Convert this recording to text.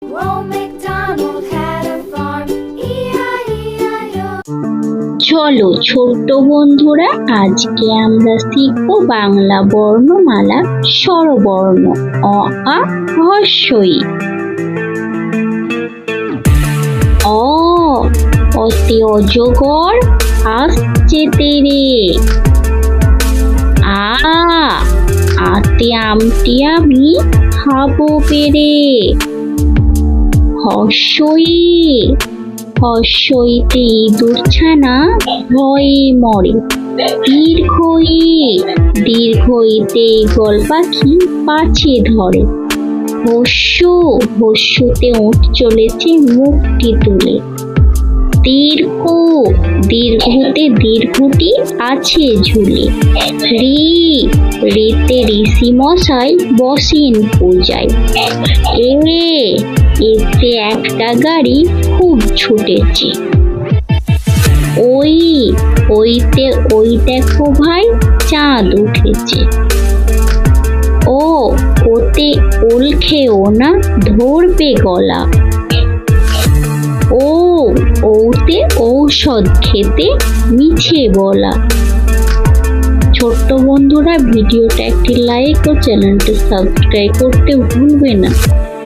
Old MacDonald had a farm, E-I-E-I-O. চলো ছোট্ট বন্ধুরা, আজকে আমরা শিখব বাংলা বর্ণমালা স্বরবর্ণ অ আ হ্রস্ব ই। অ, অতে অজগর আসছে তেরে। আ, আতে আমটি আমি খাবো পেরে। হ্রস্ব ই, হ্রস্ব ইতে ইঁদুর ছানা ভয়ে মরে। দীর্ঘ ই, দীর্ঘ ইতে ঈগল পাখি পাছে ধরে। হস্য, হস্যতে উঠ চলেছে মুখটি তুলে। দীর্ঘ, দীর্ঘতে দীর্ঘটি আছে ঝুলে। ঋ, ঋতে ঋষি মশাই বসেন পূজায়। এ, এতে একটা গাড়ি খুব ছুটেছে। ওই, ওইতে ওই দেখো ভাই চাঁদ উঠেছে। ও, ওতে ওল খেও না ধরবে গলা। ও, ওতে ঔষধ খেতে মিছে বলা। ছোট্ট বন্ধুরা, ভিডিওটা একটি লাইক ও চ্যানেলটি সাবস্ক্রাইব করতে ভুলবে না।